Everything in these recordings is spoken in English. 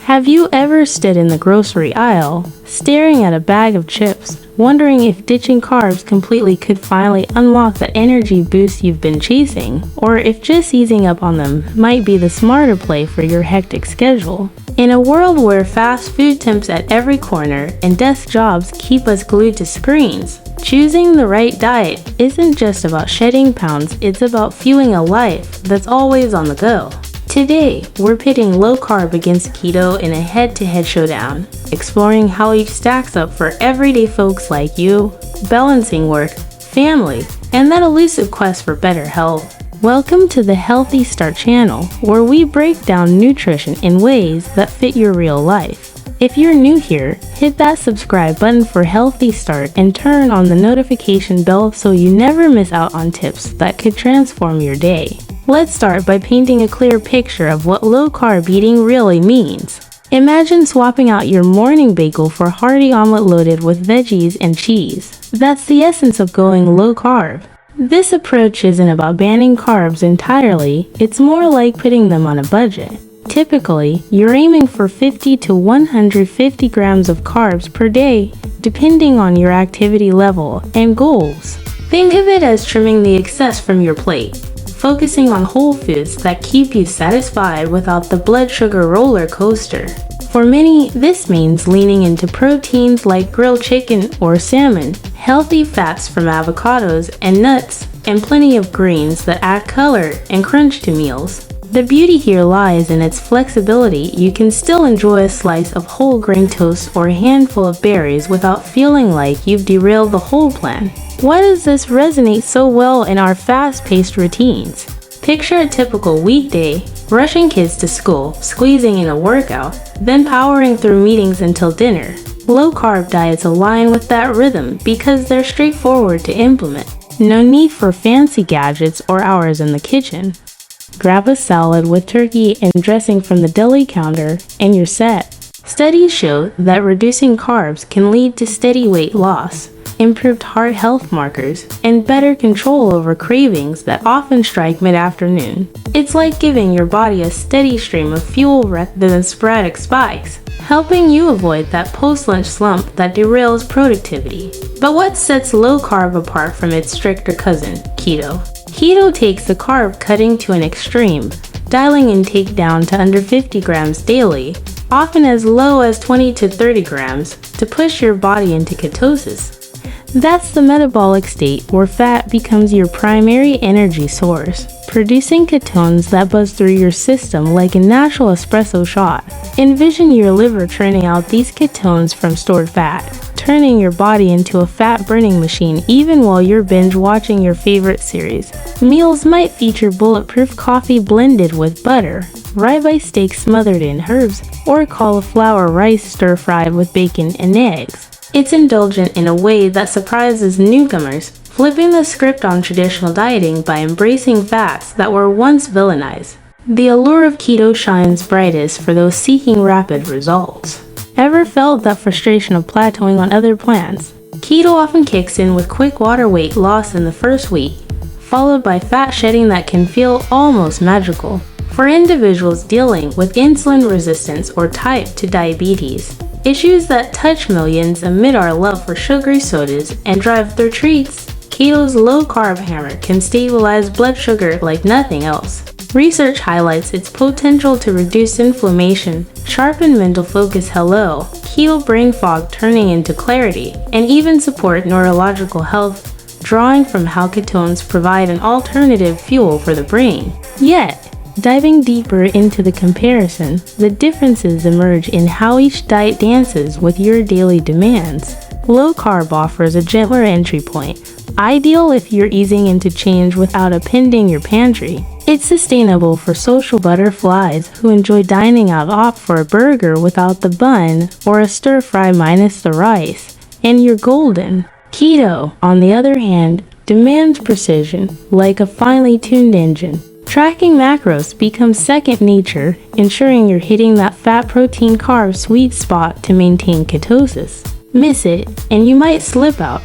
Have you ever stood in the grocery aisle, staring at a bag of chips, wondering if ditching carbs completely could finally unlock that energy boost you've been chasing, or if just easing up on them might be the smarter play for your hectic schedule? In a world where fast food tempts at every corner and desk jobs keep us glued to screens, choosing the right diet isn't just about shedding pounds, it's about fueling a life that's always on the go. Today, we're pitting low-carb against keto in a head-to-head showdown, exploring how each stacks up for everyday folks like you, balancing work, family, and that elusive quest for better health. Welcome to the Healthy Start channel, where we break down nutrition in ways that fit your real life. If you're new here, hit that subscribe button for Healthy Start and turn on the notification bell so you never miss out on tips that could transform your day. Let's start by painting a clear picture of what low-carb eating really means. Imagine swapping out your morning bagel for a hearty omelet loaded with veggies and cheese. That's the essence of going low-carb. This approach isn't about banning carbs entirely, it's more like putting them on a budget. Typically, you're aiming for 50 to 150 grams of carbs per day, depending on your activity level and goals. Think of it as trimming the excess from your plate, focusing on whole foods that keep you satisfied without the blood sugar roller coaster. For many, this means leaning into proteins like grilled chicken or salmon, healthy fats from avocados and nuts, and plenty of greens that add color and crunch to meals. The beauty here lies in its flexibility. You can still enjoy a slice of whole grain toast or a handful of berries without feeling like you've derailed the whole plan. Why does this resonate so well in our fast-paced routines? Picture a typical weekday, rushing kids to school, squeezing in a workout, then powering through meetings until dinner. Low-carb diets align with that rhythm because they're straightforward to implement. No need for fancy gadgets or hours in the kitchen. Grab a salad with turkey and dressing from the deli counter, and you're set. Studies show that reducing carbs can lead to steady weight loss, improved heart health markers, and better control over cravings that often strike mid-afternoon. It's like giving your body a steady stream of fuel rather than sporadic spikes, helping you avoid that post-lunch slump that derails productivity. But what sets low-carb apart from its stricter cousin, keto? Keto takes the carb cutting to an extreme, dialing intake down to under 50 grams daily, often as low as 20 to 30 grams, to push your body into ketosis. That's the metabolic state where fat becomes your primary energy source, producing ketones that buzz through your system like a natural espresso shot. Envision your liver churning out these ketones from stored fat, turning your body into a fat-burning machine even while you're binge-watching your favorite series. Meals might feature bulletproof coffee blended with butter, ribeye steak smothered in herbs, or cauliflower rice stir-fried with bacon and eggs. It's indulgent in a way that surprises newcomers, flipping the script on traditional dieting by embracing fats that were once villainized. The allure of keto shines brightest for those seeking rapid results. Ever felt that frustration of plateauing on other plans? Keto often kicks in with quick water weight loss in the first week, followed by fat shedding that can feel almost magical. For individuals dealing with insulin resistance or type 2 diabetes, issues that touch millions amid our love for sugary sodas and drive-thru treats, keto's low-carb hammer can stabilize blood sugar like nothing else. Research highlights its potential to reduce inflammation, sharpen mental focus, keto brain fog turning into clarity, and even support neurological health, drawing from how ketones provide an alternative fuel for the brain. Yet, diving deeper into the comparison, the differences emerge in how each diet dances with your daily demands. Low-carb offers a gentler entry point, ideal if you're easing into change without appending your pantry. It's sustainable for social butterflies who enjoy dining out, opt for a burger without the bun or a stir-fry minus the rice, and you're golden. Keto, on the other hand, demands precision, like a finely tuned engine. Tracking macros becomes second nature, ensuring you're hitting that fat protein carb sweet spot to maintain ketosis. Miss it, and you might slip out,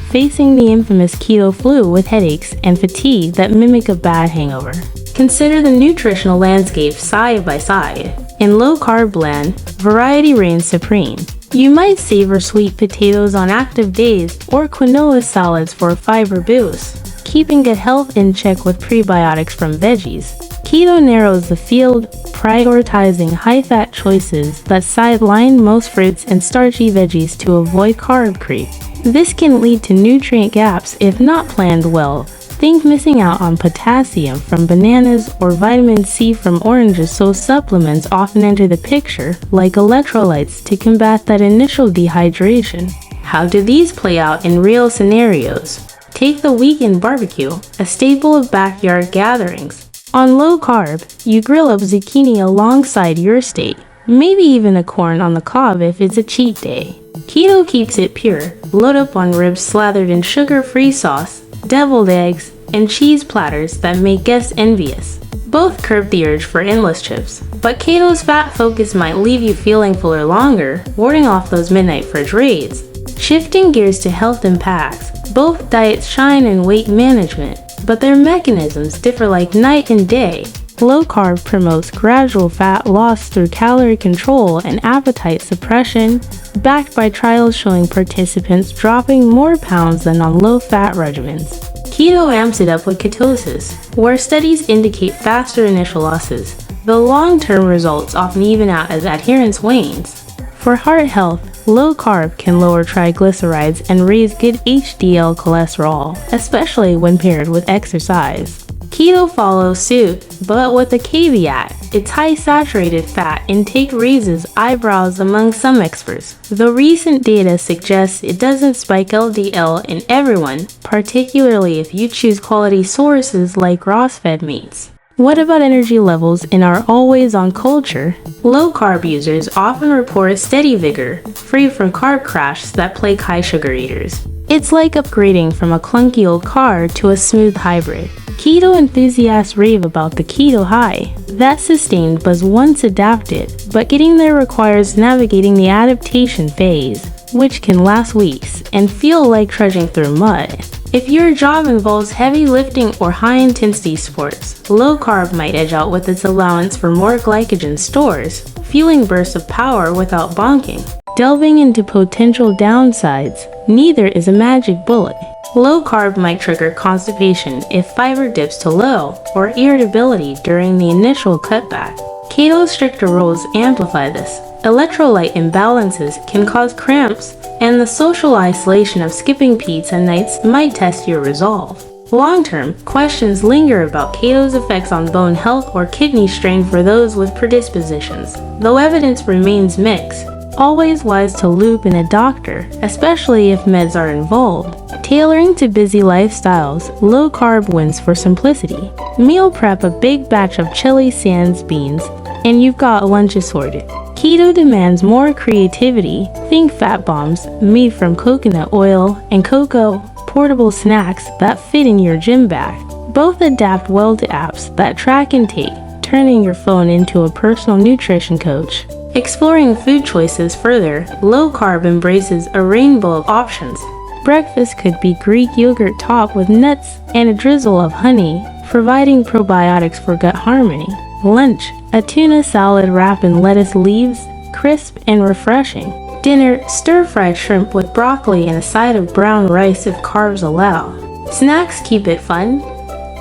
facing the infamous keto flu with headaches and fatigue that mimic a bad hangover. Consider the nutritional landscape side by side. In low-carb land, variety reigns supreme. You might savor sweet potatoes on active days or quinoa salads for a fiber boost, keeping good health in check with prebiotics from veggies. Keto narrows the field, prioritizing high-fat choices that sideline most fruits and starchy veggies to avoid carb creep. This can lead to nutrient gaps if not planned well. Think missing out on potassium from bananas or vitamin C from oranges, so supplements often enter the picture, like electrolytes, to combat that initial dehydration. How do these play out in real scenarios? Take the weekend barbecue, a staple of backyard gatherings. On low carb, you grill up zucchini alongside your steak, maybe even a corn on the cob if it's a cheat day. Keto keeps it pure. Load up on ribs slathered in sugar-free sauce, deviled eggs, and cheese platters that make guests envious. Both curb the urge for endless chips, but keto's fat focus might leave you feeling fuller longer, warding off those midnight fridge raids. Shifting gears to health impacts, both diets shine in weight management, but their mechanisms differ like night and day. Low carb promotes gradual fat loss through calorie control and appetite suppression, backed by trials showing participants dropping more pounds than on low-fat regimens. Keto amps it up with ketosis, where studies indicate faster initial losses. The long-term results often even out as adherence wanes. For heart health, low carb can lower triglycerides and raise good HDL cholesterol, especially when paired with exercise. Keto follows suit, but with a caveat: its high saturated fat intake raises eyebrows among some experts. The recent data suggests it doesn't spike LDL in everyone, particularly if you choose quality sources like grass-fed meats. What about energy levels in our always-on culture? Low-carb users often report steady vigor, free from carb crashes that plague high-sugar eaters. It's like upgrading from a clunky old car to a smooth hybrid. Keto enthusiasts rave about the keto high. That sustained buzz once adapted, but getting there requires navigating the adaptation phase, which can last weeks and feel like trudging through mud. If your job involves heavy lifting or high-intensity sports, low carb might edge out with its allowance for more glycogen stores, fueling bursts of power without bonking. Delving into potential downsides, neither is a magic bullet. Low carb might trigger constipation if fiber dips to low, or irritability during the initial cutback. Keto's stricter rules amplify this. Electrolyte imbalances can cause cramps, and the social isolation of skipping pizza nights might test your resolve. Long-term, questions linger about keto's effects on bone health or kidney strain for those with predispositions, though evidence remains mixed. Always wise to loop in a doctor, especially if meds are involved. Tailoring to busy lifestyles, low carb wins for simplicity. Meal prep a big batch of chili sans beans, and you've got lunch assorted. Keto demands more creativity. Think fat bombs made from coconut oil and cocoa, portable snacks that fit in your gym bag. Both adapt well to apps that track intake, turning your phone into a personal nutrition coach. Exploring food choices further, low carb embraces a rainbow of options. Breakfast could be Greek yogurt topped with nuts and a drizzle of honey, providing probiotics for gut harmony. Lunch, a tuna salad wrapped in lettuce leaves, crisp and refreshing. Dinner, stir-fried shrimp with broccoli and a side of brown rice if carbs allow. Snacks keep it fun.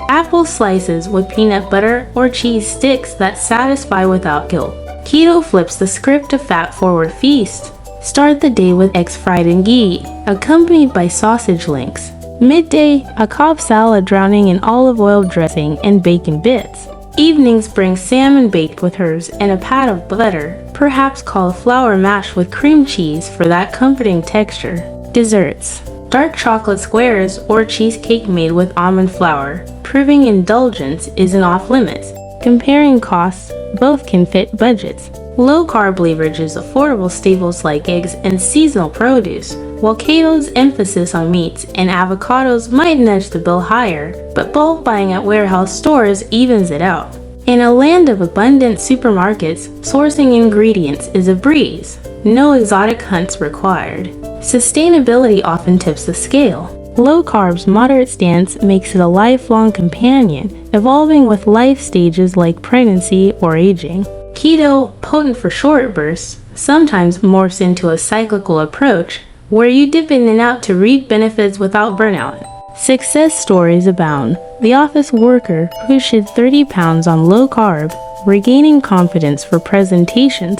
Apple slices with peanut butter or cheese sticks that satisfy without guilt. Keto flips the script to fat-forward feast. Start the day with eggs fried in ghee, accompanied by sausage links. Midday, a Cobb salad drowning in olive oil dressing and bacon bits. Evenings bring salmon baked with herbs and a pat of butter, perhaps cauliflower mashed with cream cheese for that comforting texture. Desserts, dark chocolate squares or cheesecake made with almond flour, proving indulgence isn't off limits. Comparing costs, both can fit budgets. Low-carb leverages affordable staples like eggs and seasonal produce, while keto's emphasis on meats and avocados might nudge the bill higher, but bulk buying at warehouse stores evens it out. In a land of abundant supermarkets, sourcing ingredients is a breeze. No exotic hunts required. Sustainability often tips the scale. Low carb's moderate stance makes it a lifelong companion, evolving with life stages like pregnancy or aging. Keto, potent for short bursts, sometimes morphs into a cyclical approach where you dip in and out to reap benefits without burnout. Success stories abound. The office worker who shed 30 pounds on low carb, regaining confidence for presentations.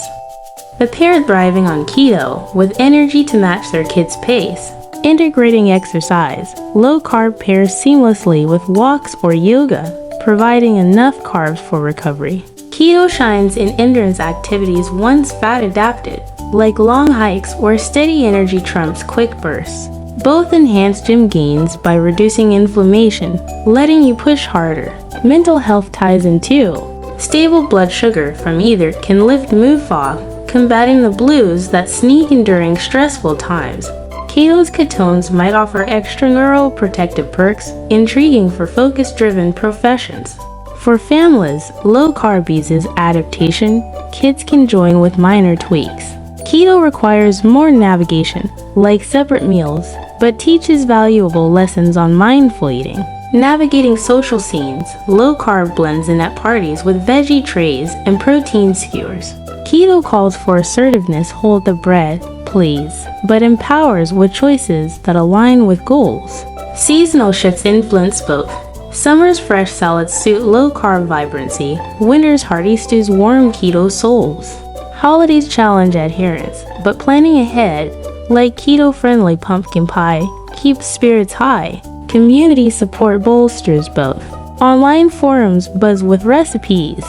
The parent thriving on keto with energy to match their kids' pace. Integrating exercise, low carb pairs seamlessly with walks or yoga, providing enough carbs for recovery. Keto shines in endurance activities once fat adapted, like long hikes where steady energy trumps quick bursts. Both enhance gym gains by reducing inflammation, letting you push harder. Mental health ties in too. Stable blood sugar from either can lift mood fog, combating the blues that sneak in during stressful times. Keto's ketones might offer extra neuroprotective perks, intriguing for focus-driven professions. For families, low-carb eases adaptation. Kids can join with minor tweaks. Keto requires more navigation, like separate meals, but teaches valuable lessons on mindful eating. Navigating social scenes, low-carb blends in at parties with veggie trays and protein skewers. Keto calls for assertiveness, hold the bread, please, but empowers with choices that align with goals. Seasonal shifts influence both. Summer's fresh salads suit low-carb vibrancy, winter's hearty stews warm keto souls. Holidays challenge adherence, but planning ahead, like keto-friendly pumpkin pie, keeps spirits high. Community support bolsters both. Online forums buzz with recipes,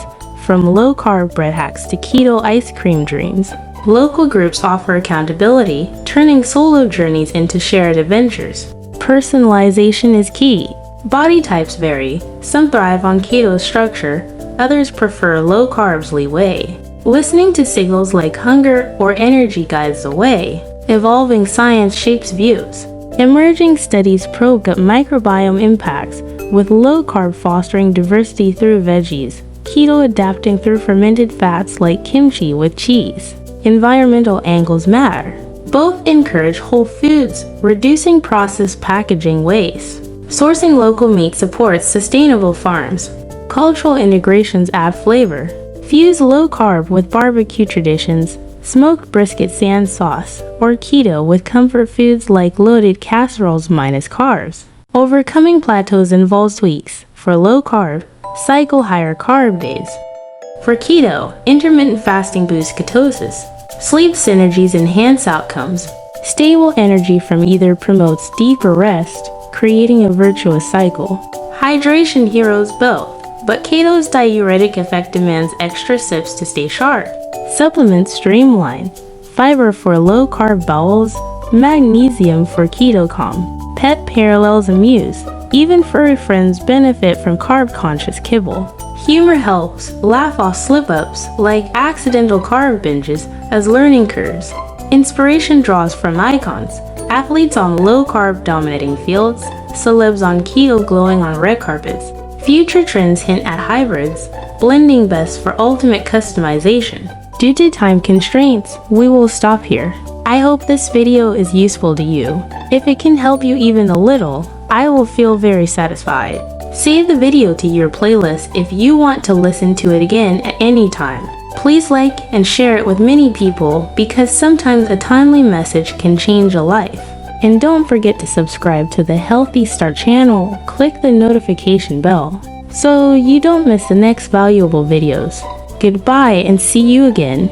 from low-carb bread hacks to keto ice cream dreams. Local groups offer accountability, turning solo journeys into shared adventures. Personalization is key. Body types vary. Some thrive on keto structure, others prefer low carbs leeway. Listening to signals like hunger or energy guides the way. Evolving science shapes views. Emerging studies probe gut microbiome impacts, with low carb fostering diversity through veggies, keto adapting through fermented fats like kimchi with cheese. Environmental angles matter. Both encourage whole foods, reducing processed packaging waste. Sourcing local meat supports sustainable farms. Cultural integrations add flavor. Fuse low carb with barbecue traditions, smoked brisket sand sauce, or keto with comfort foods like loaded casseroles minus carbs. Overcoming plateaus involves tweaks. For low carb, cycle higher carb days. For keto, intermittent fasting boosts ketosis. Sleep synergies enhance outcomes. Stable energy from either promotes deeper rest, creating a virtuous cycle. Hydration heroes both, but keto's diuretic effect demands extra sips to stay sharp. Supplements streamline. Fiber for low-carb bowels, magnesium for keto calm. Pet parallels amuse. Even furry friends benefit from carb-conscious kibble. Humor helps. Laugh off slip-ups, like accidental carb binges, as learning curves. Inspiration draws from icons. Athletes on low-carb dominating fields, celebs on keto glowing on red carpets. Future trends hint at hybrids, blending best for ultimate customization. Due to time constraints, we will stop here. I hope this video is useful to you. If it can help you even a little, I will feel very satisfied. Save the video to your playlist if you want to listen to it again at any time. Please like and share it with many people because sometimes a timely message can change a life. And don't forget to subscribe to the Healthy Start channel. Click the notification bell so you don't miss the next valuable videos. Goodbye and see you again.